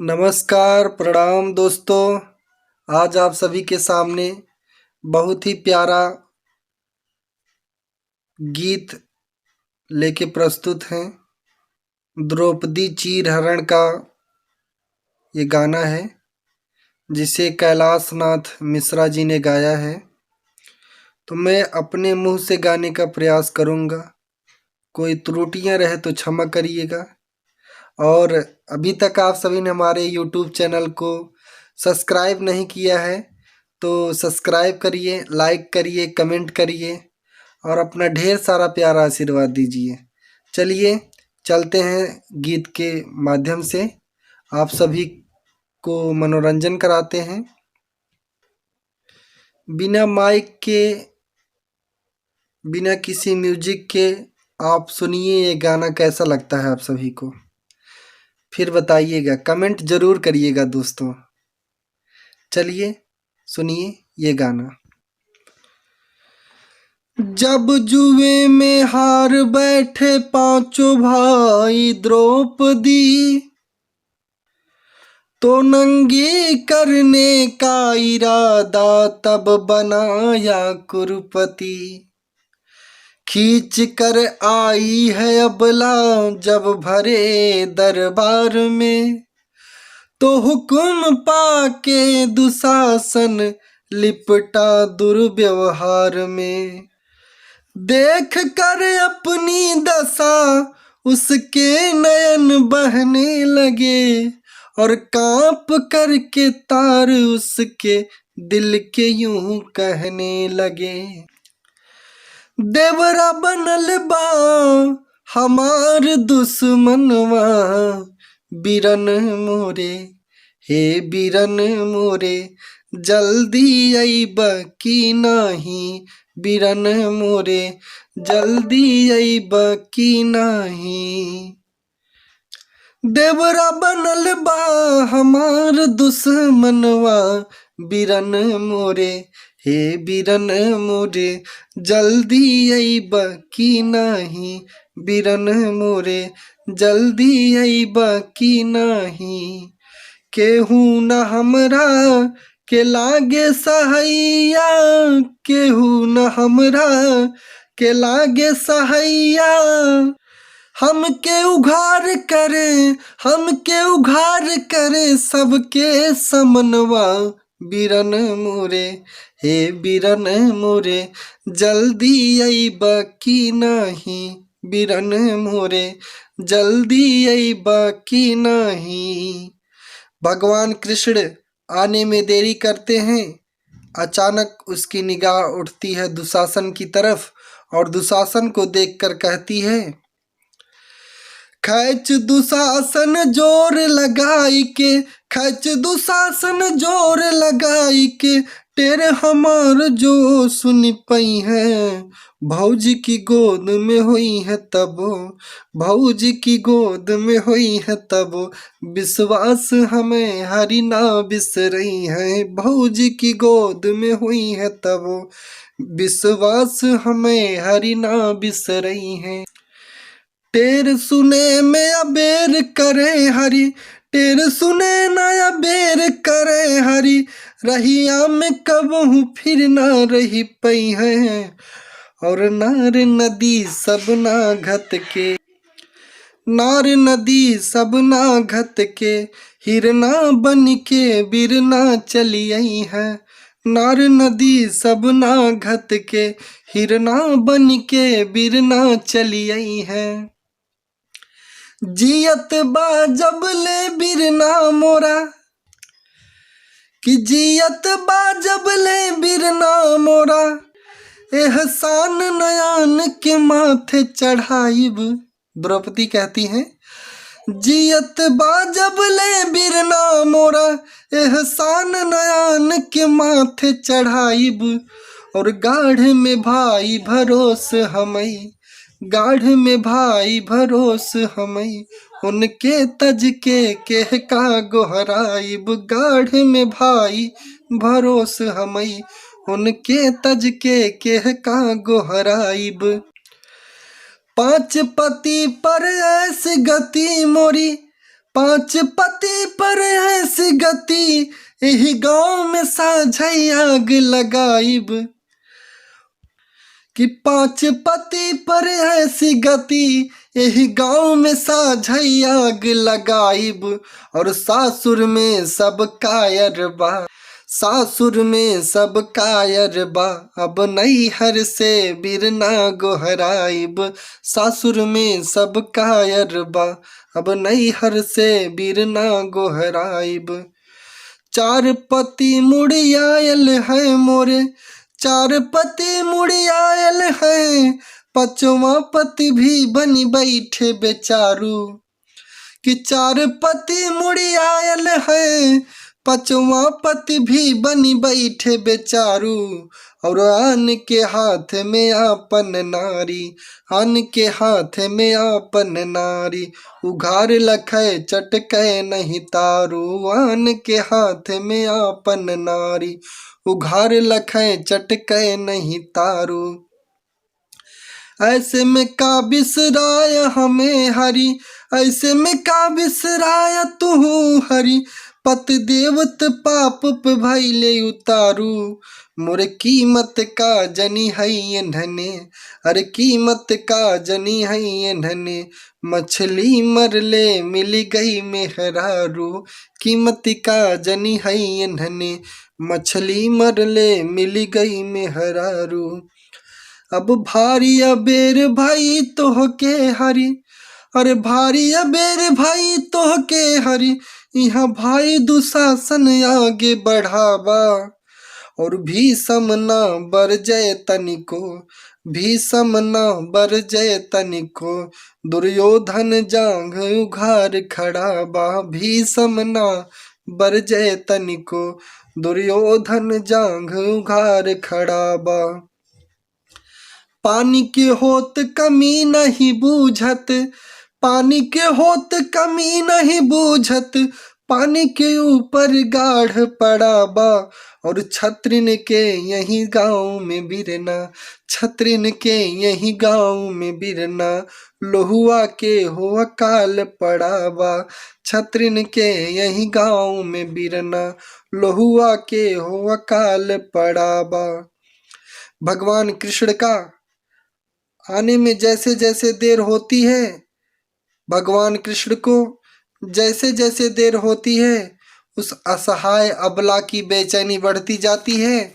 नमस्कार, प्रणाम दोस्तों। आज आप सभी के सामने बहुत ही प्यारा गीत लेके प्रस्तुत हैं। द्रौपदी चीर हरण का ये गाना है, जिसे कैलाश नाथ मिश्रा जी ने गाया है। तो मैं अपने मुंह से गाने का प्रयास करूंगा, कोई त्रुटियां रहे तो क्षमा करिएगा। और अभी तक आप सभी ने हमारे यूट्यूब चैनल को सब्सक्राइब नहीं किया है तो सब्सक्राइब करिए, लाइक करिए, कमेंट करिए और अपना ढेर सारा प्यारा आशीर्वाद दीजिए। चलिए चलते हैं गीत के माध्यम से आप सभी को मनोरंजन कराते हैं। बिना माइक के, बिना किसी म्यूजिक के आप सुनिए ये गाना कैसा लगता है आप सभी को, फिर बताइएगा, कमेंट जरूर करिएगा दोस्तों। चलिए सुनिए ये गाना। जब जुए में हार बैठे पांचों भाई द्रौपदी, तो नंगी करने का इरादा तब बनाया कुरुपति। खींच कर आई है अबला जब भरे दरबार में, तो हुक्म पाके दुशासन लिपटा दुर्व्यवहार में। देख कर अपनी दशा उसके नयन बहने लगे, और कांप करके तार उसके दिल के यूं कहने लगे। देवरा बनल बा हमार दुश्मनवा, बीरन मोरे हे बीरन मोरे, जल्दी अइब की नाही, बीरन मोरे जल्दी अइब की नाही। देवरा बनल बा हमार दुश्मनवा, बीरन मोरे हे बीरन मोरे, जल्दी अइब की नाही, बीरन मोरे जल्दी अइब की नाही। केहू न हमरा के लागे सहैया, केहू न हमरा के लागे सहैया। हमके उघार करे, हमके उघार करे सबके समनवा, बीरन मोरे हे बीरन मोरे, जल्दी अइब की नाही, बीरन मोरे जल्दी अइब की नाही। भगवान कृष्ण आने में देरी करते हैं। अचानक उसकी निगाह उठती है दुशासन की तरफ और दुशासन को देखकर कहती है, खैच दुशासन जोर लगाई के, खैच दुशासन जोर लगाई के, तेरे हमार जो सुन पई है। भौजी की गोद में हुई है तब, भौजी की गोद में हुई है तब, विश्वास हमें हरि ना बिसरई है। भौजी की गोद में हुई है तब, विश्वास हमें हरि ना बिसरई है। टेर सुने में अबेर करे हरि, टेर सुने न अबेर करे हरि, रहिया में कबहू फिर ना रही पई है। और नार नदी सब ना घत के, नार नदी सब ना घत के, हिरना बन के बिरना चली आई है। नार नदी सब ना घत के, हिरना बन के बिरना चली आई है। जियत बा जब ले बिरना मोरा, कि जियत बा जब ले बिरना मोरा, एहसान नयान के माथे चढ़ाइब। द्रौपदी कहती हैं, जियत बा जब ले बिरना मोरा, एहसान नयान के माथे चढ़ाइब। और गाढ़ में भाई भरोस हमई, गाढ़ में भाई भरोस हमई, उनके तज के कह का गोहराइब। गाढ़ में भाई भरोस हमई, उनके तज के कह का गोहराइब। पांच पति पर ऐसी गति मोरी, पांच पति पर ऐसी गति, यही गांव में साझई आग लगाइब। कि पांच पति पर ऐसी गति, यही गांव में साझई आग लगाइब। और सासुर में सब कायर बा, सासुर में सब कायर बा, अब नैहर से बिरना गोहराइब। सासुर में सब कायर बा, अब नैहर से बिरना गोहराइब। चार पति मुड़ियायल है मोरे, चार पति मुड़ियायल है, पांचवा पति भी बनी बैठे बेचारू। कि चार पति मुड़ियायल है, पांचवा पति भी बनी बैठे बेचारू। और आन के हाथ में आपन नारी, आन के हाथ में आपन नारी, उघार लखै चटकै नहीं तारू। आन के हाथ में आपन नारी, उघार लखै चटकै नहीं तारू। ऐसे में का बिसराया हमें हरि, ऐसे में का बिसराया तू हरि, पति देवत पाप पे भैले उतारू। मोरे कीमत का जनी है एंधने, अरे कीमत का जनी है एंधने, मछली मरले मिल गई मेहरारू। कीमत का जनी है एंधने, मछली मरले मिल गई मेहरारू। अब भारी अबेर भाई तोहके हरी, अरे भारी अबेर भाई तोहके हरी, यहाँ भाई दुशासन आगे बढ़ावा। और भीषम न बरजय तनिको, भीषम न बरजय तनिको, दुर्योधन जांघ उघार खड़ा बा। भीषम न बरजय तनिको, दुर्योधन जांघ उघार खड़ा बा। पानी के होत कमी नहीं बूझत, पानी के होत कमी नहीं बूझत, पानी के ऊपर गाढ़ पड़ा बा। और छत्रिन के यही गांव में बिरना, छत्रिन के यही गांव में बिरना, लोहुआ के हो अकाल पड़ा बा। छत्रिन के यही गांव में बिरना, लोहुआ के हो अकाल पड़ा बा। भगवान कृष्ण का आने में जैसे जैसे देर होती है, भगवान कृष्ण को जैसे जैसे देर होती है, उस असहाय अबला की बेचैनी बढ़ती जाती है।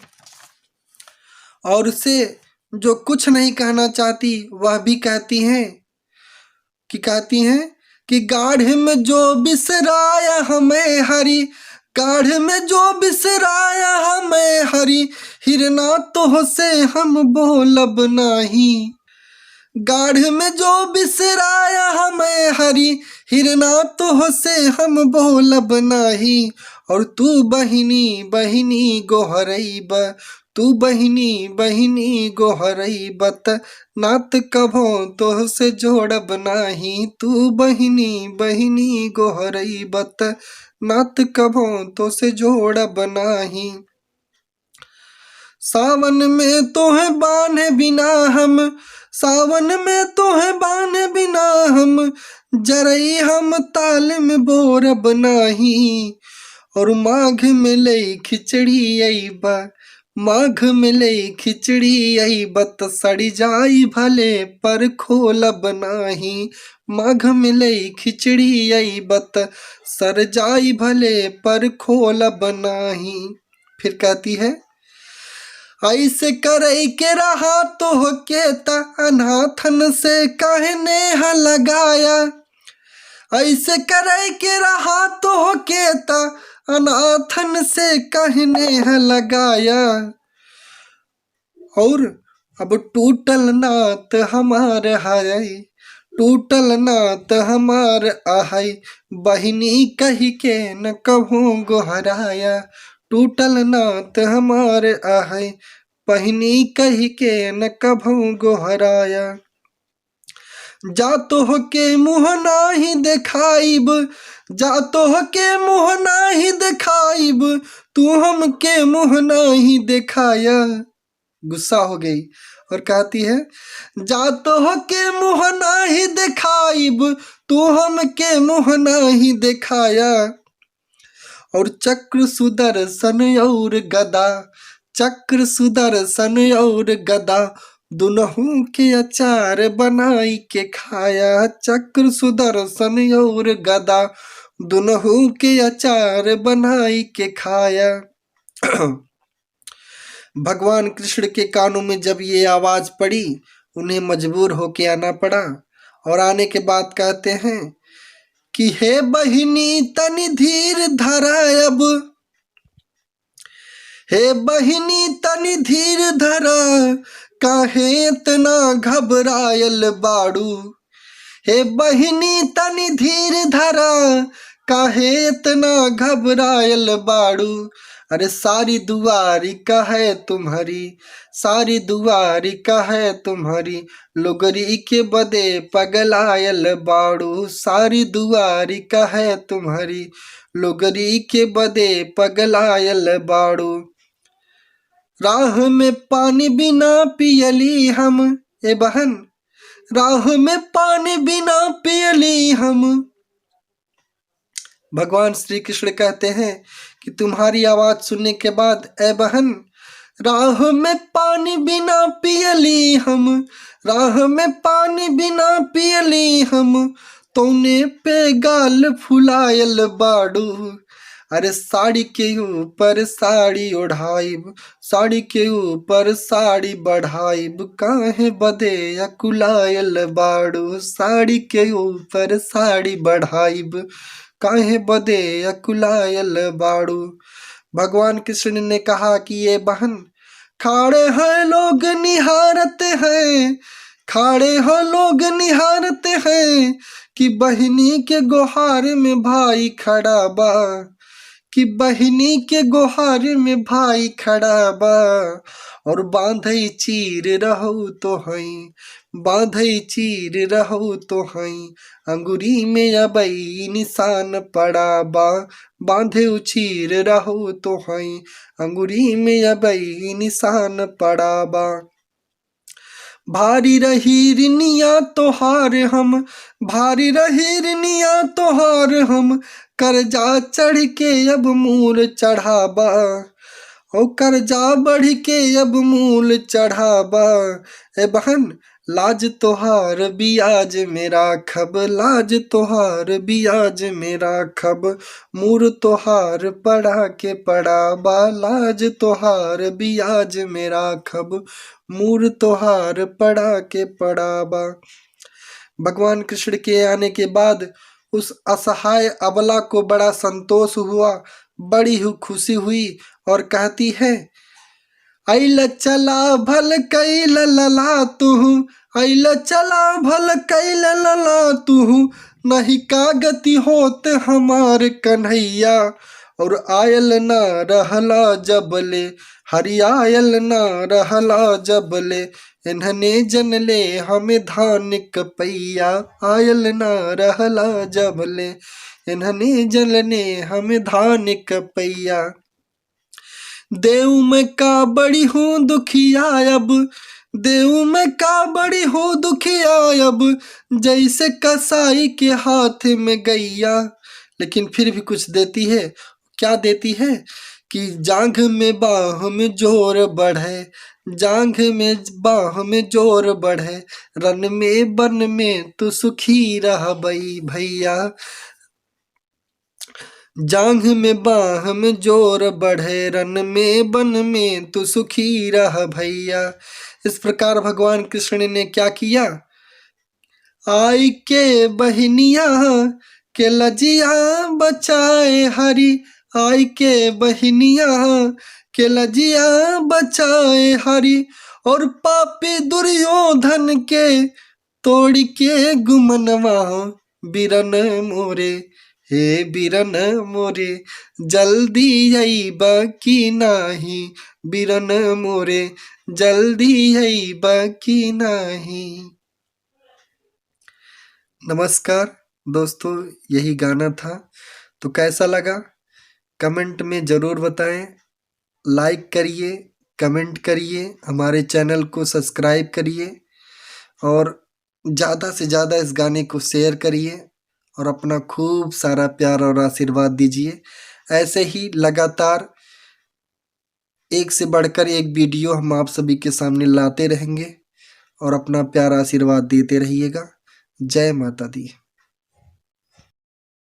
और उसे जो कुछ नहीं कहना चाहती वह भी कहती हैं। कहती हैं कि गाढ़ में जो बिसराया हमें हरि, गाढ़ में जो बिसराया हमें हरि, हिरना तो से हम बोलब नहीं। गाढ़ में जो बिसराया हमें हरि, हिरना तो से हम बोलब नहीं। और तू बहिनी बहिनी गोहरैब, तू बहिनी बहिनी गोहरैबत, नात कभो तो से जोड़ब नहीं। तू बहिनी बहिनी गोहरैबत, नात कभो तो से जोड़ब नहीं। सावन में तोहे बांधे बिना हम, सावन में तोहे बांधे बिना हम, जरई हम ताल में बोरब नाही। और माघ में लई खिचड़ी अइबा, माघ में लई खिचड़ी अइबत, सड़ी जाई भले पर खोलब नाही। माघ में लई खिचड़ी अइबत, सर जाई भले पर खोलब नाही। फिर कहती है, ऐसे करई के रहा तो के ता अनाथन से काहे नेह लगाया। ऐसे करई के रहा तो के ता अनाथन से काहे नेह लगाया। और अब टूटल नात हमार है, टूटल नात हमार आहै, बहिनी कही के न कहूँ गोहराया। टूटल नात हमार आहै, बहिनी कही के न कभू गोहराया। जा तो के मुँह नाही देखाइब, जा तो के मुँह नाही देखाइब, तू हमके मुँह नाही देखाया। गुस्सा हो गई और कहती है, जा तो हो के मुँह नाही दिखाइब, तू हम के मुँह नाही दिखाया। और चक्र सुदर्शन और गदा, चक्र सुदर्शन और गदा, दुनहु के अचार बनाई के खाया। चक्र सुदर्शन और गदा, दुनहु के अचार बनाई के खाया। भगवान कृष्ण के कानों में जब ये आवाज पड़ी, उन्हें मजबूर होके आना पड़ा। और आने के बाद कहते हैं कि हे बहिनी तनि धीर धरा अब, हे बहिनी तनि धीर धरा, काहे इतना घबरायल बाड़ू। हे बहिनी तनि धीर धरा, काहे इतना घबरायल बाड़ू। अरे सारी दुआरी का है तुम्हारी, सारी दुआरी का है तुम्हारी, लोगरी के बदे पगलायल बाड़ू। सारी दुआरी का है तुम्हारी, लोगरी के बदे पगलायल बाड़ू। राह में पानी बिना पियली हम, ए बहन, राह में पानी बिना पियली हम। भगवान श्री कृष्ण कहते हैं कि तुम्हारी आवाज सुनने के बाद ए बहन, राह में पानी बिना पियली हम, राह में पानी बिना पियली हम, तूने पे गाल फुलायल बाड़ू। अरे साड़ी के ऊपर साड़ी ओढ़ाइब, साड़ी के ऊपर साड़ी बढ़ाइब, काहे बदे अकुलायल बाड़ू। साड़ी के ऊपर साड़ी बढ़ाइब, काहे बदे अकुलायल बाड़ू। भगवान कृष्ण ने कहा कि ये बहन, खाड़े हैं लोग निहारते हैं, खाड़े हो लोग निहारते हैं, कि बहिनी के गुहार में भाई खड़ा बा, कि बहिनी के गुहार में भाई खड़ा बा। और बांधई चीर रहू तो हई, बांधई चीर रहू तो हई, अंगुरी में अबई निशान पड़ा बा। बांधे चीर रहू तो हई, अंगुरी में अबई निशान पड़ा बा। भारी रही रिनिया तोहार हम, भारी रही रिनिया तोहार हम, कर्जा चढ़ के अब मूल चढ़ाबा। ओ कर्जा बढ़ के अब मूल चढ़ाबा। ए बहन, लाज तोहार बियाज मेरा खब, लाज तोहार बियाज मेरा खब, मूर तोहार पढ़ा के पढ़ाबा। लाज तोहार बियाज मेरा खब, मूर तोहार पढ़ा के पढ़ाबा। भगवान कृष्ण के आने के बाद उस असहाय अबला को बड़ा संतोष हुआ, बड़ी ही खुशी हुई और कहती है, ऐल चला भल कैल लला तुहु, ऐल चला भल कैल लला तुहु, नहीं का गति होत हमार कन्हैया। और आयल ना रहला जबले, हरि आयल ना रहला जबले, इन्हने जनले हमें धान कपैया। आयल ना रहला जबले, इन्हने जनले हमें धान कपैया। देव में का बड़ी हूँ दुखिया अब, देव में का बड़ी हूँ दुखिया अब, जैसे कसाई के हाथ में गैया। लेकिन फिर भी कुछ देती है। क्या देती है कि जांघ में बाह में जोर बढ़े, जांघ में बाह में जोर बढ़े, रन में बन में तू सुखी रह बई भैया। जांघ में बाह में जोर बढ़े, रन में बन में तू सुखी रह भैया। इस प्रकार भगवान कृष्ण ने क्या किया, आई के बहनिया के लजिया बचाए हरि, आई के बहनिया के लजिया बचाए हरि। और पापी दुर्योधन के तोड़ के गुमनवा, बिरन मोरे, हे बिरन मोरे, जल्दी अइबा की नाही, बिरन मोरे, जल्दी अइबा की नाही। नमस्कार दोस्तों, यही गाना था। तो कैसा लगा कमेंट में ज़रूर बताएं, लाइक करिए, कमेंट करिए, हमारे चैनल को सब्सक्राइब करिए और ज़्यादा से ज़्यादा इस गाने को शेयर करिए और अपना खूब सारा प्यार और आशीर्वाद दीजिए। ऐसे ही लगातार एक से बढ़कर एक वीडियो हम आप सभी के सामने लाते रहेंगे और अपना प्यार आशीर्वाद देते रहिएगा। जय माता दी।